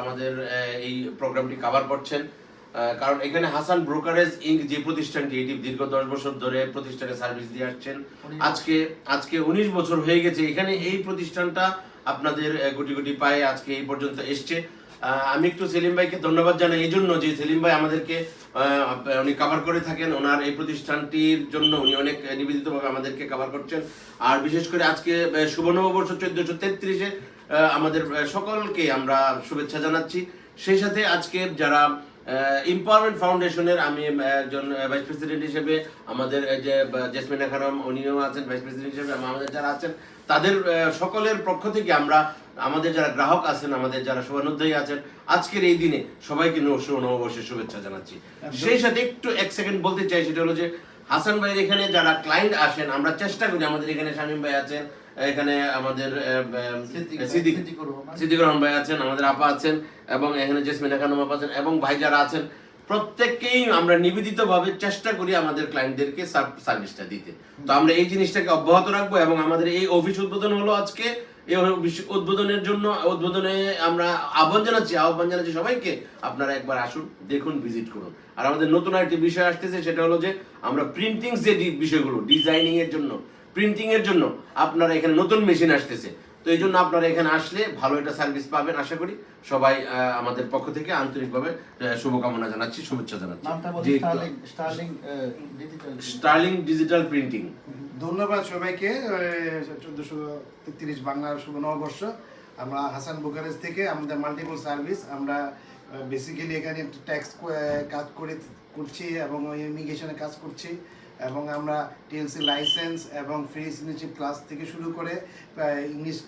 আমাদের এই প্রোগ্রামটি কভার করছেন, কারণ এখানে হাসান ব্রোকারেজ ইনক যে প্রতিষ্ঠানটি, এটি দীর্ঘ 10 বছর ধরে প্রতিষ্ঠানে সার্ভিস দিয়ে আসছেন। আজকে 19 বছর হয়ে গেছে এখানে এই প্রতিষ্ঠানটা আপনাদের গুটি গুটি পায়ে আজকে এই পর্যন্ত এসছে। আমি একটু সেলিম ভাইকে ধন্যবাদ জানাই এই জন্য যে সেলিম ভাই আমাদেরকে উনি কভার করে থাকেন, ওনার এই প্রতিষ্ঠানটির জন্য উনি অনেক নিবেদিতভাবে আমাদেরকে কভার করছেন। আর বিশেষ করে আজকে শুভ নববর্ষ 1433-এ আমাদের সকলকে আমরা শুভেচ্ছা জানাচ্ছি। সেই সাথে আজকে যারা এম্পাওয়ারমেন্ট ফাউন্ডেশনের, আমি একজন ভাইস প্রেসিডেন্ট হিসেবে, আমাদের যে জেসমিনা খানম উনিও আছেন ভাইস প্রেসিডেন্ট হিসেবে, আমাদের যারা আছেন তাদের সকলের পক্ষ থেকে আমরা আমাদের যারা গ্রাহক আছেন, আমাদের যারা শুভানুধ্যায়ী আছেন, আজকের এই দিনে সবাইকে শুভ নববর্ষের শুভেচ্ছা জানাচ্ছি। সেই সাথে একটু এক সেকেন্ড বলতে চাই, সেটা হলো যে হাসান ভাইয়ের এখানে যারা ক্লায়েন্ট আসেন, আমরা চেষ্টা করি, আমাদের এখানে শামীম ভাই আছেন, এখানে আমাদের সিদ্দিকুর রহমান ভাই আছেন, আমাদের আপা আছেন, এবং এখানে জেসমিনা খানম আপা আছেন, এবং ভাই যারা আছেন প্রত্যেককেই আমরা নিবেদিতভাবে চেষ্টা করি আমাদের ক্লায়েন্টদেরকে সার্ভিসটা দিতে। তো আমরা এই জিনিসটাকে অব্যাহত রাখবো, এবং আমাদের এই অফিস উদ্বোধন হলো আজকে। এই উদ্বোধনে আমরা আহ্বান জানাচ্ছি সবাইকে, আপনারা একবার আসুন, দেখুন, ভিজিট করুন। আর আমাদের নতুন আরেকটি বিষয় আসতেছে, সেটা হলো যে আমরা প্রিন্টিং যে বিষয়গুলো, ডিজাইনিং এর জন্য, প্রিন্টিং এর জন্য আপনারা এখানে নতুন মেশিন আসতেছে। তো এই জন্য আপনারা এখানে আসলে ভালো একটা সার্ভিস পাবেন আশা করি। সবাই আমাদের পক্ষ থেকে আন্তরিকভাবে শুভকামনা জানাচ্ছি, শুভেচ্ছা জানাচ্ছি। Sterling digital printing. ধন্যবাদ সবাইকে। 1433 বাংলার শুভ নববর্ষ। আমরা হাসান ব্রোকারেজ থেকে আমাদের মাল্টিপল সার্ভিস, আমরা বেসিক্যালি এখানে ট্যাক্স কাজ করছি এবং ইমিগ্রেশনে কাজ করছি, এবং আমরা টিএলসি লাইসেন্স এবং ফ্রি সিটিজেনশিপ ক্লাস থেকে শুরু করে ইংলিশ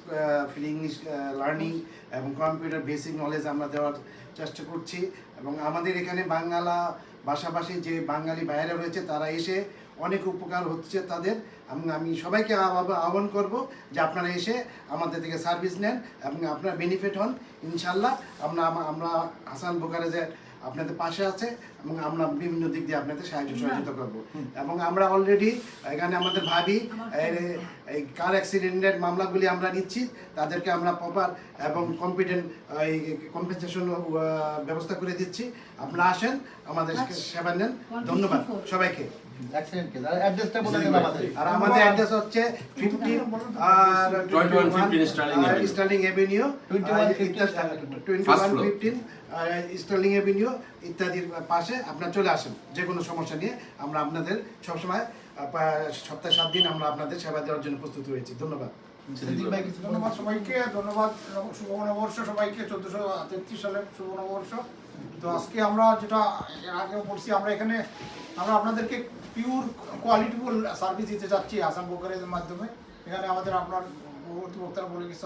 ফ্রি ইংলিশ লার্নিং এবং কম্পিউটার বেসিক নলেজ আমরা দেওয়ার চেষ্টা করছি। এবং আমাদের এখানে বাংলা ভাষাভাষী যে বাঙালি ভাইয়েরা রয়েছে তারা এসে অনেক উপকার হচ্ছে তাদের। আমি সবাইকে আহ্বান করব যে আপনারা এসে আমাদের থেকে সার্ভিস নেন এবং আপনারা বেনিফিট হন। ইনশাল্লাহ আমরা হাসান ব্রোকারেজের আপনাদের পাশে আছে, এবং আমরা বিভিন্ন দিক দিয়ে আপনাদের সহযোগিতা করব। এবং আমরা অলরেডি এখানে আমাদের ভাবি এই কার অ্যাক্সিডেন্টের মামলাগুলি আমরা নিচ্ছি, তাদেরকে আমরা প্রপার এবং কম্পেনসেশন ব্যবস্থা করে দিচ্ছি। আপনারা আসেন, আমাদের সেবা নেন। ধন্যবাদ সবাইকে। আর আমাদের অ্যাড্রেস হচ্ছে 2115 স্টার্লিং এভিনিউ, 2115 স্টার্লিং এভিনিউ ইত্যাদির পাশে আপনারা চলে আসেন। যে কোনো সমস্যা নিয়ে আমরা আপনাদের সবসময় সপ্তাহে 7 দিন আমরা আপনাদের সেবা দেওয়ার জন্য প্রস্তুত রয়েছি। ধন্যবাদ। ধন্যবাদ সবাইকে, ধন্যবাদ। শুভ নববর্ষ সবাইকে, 1433 সালের শুভ নববর্ষ। তো আজকে আমরা যেটা আগেও বলছি, আমরা এখানে আপনাদেরকে পিওর কোয়ালিটিফুল সার্ভিস দিতে চাচ্ছি হাসান ব্রোকারেজের মাধ্যমে। এখানে আমাদের আপনার পরবর্তী বক্তারা বলে গেছে,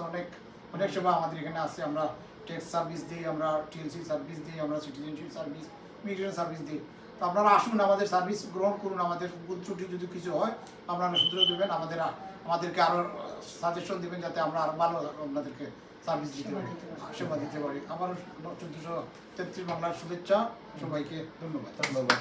অনেক সেবা আমাদের এখানে আছে। আমরা ট্যাক্স সার্ভিস দিই, আমরা টিএলসি সার্ভিস দিই, আমরা সিটিজেনশিপ সার্ভিস, ইমিগ্রেশন সার্ভিস দিই। তো আপনারা আসুন, আমাদের সার্ভিস গ্রহণ করুন। আমাদের ভুল ত্রুটি যদি কিছু হয় আপনারা শুধরে দেবেন, আমাদেরকে আরও সাজেশন দেবেন যাতে আমরা আরও ভালো আপনাদেরকে সার্ভিস দিতে পারি, সেবা দিতে পারি। আবারও 1433 বাংলার শুভেচ্ছা সবাইকে। ধন্যবাদ। ধন্যবাদ।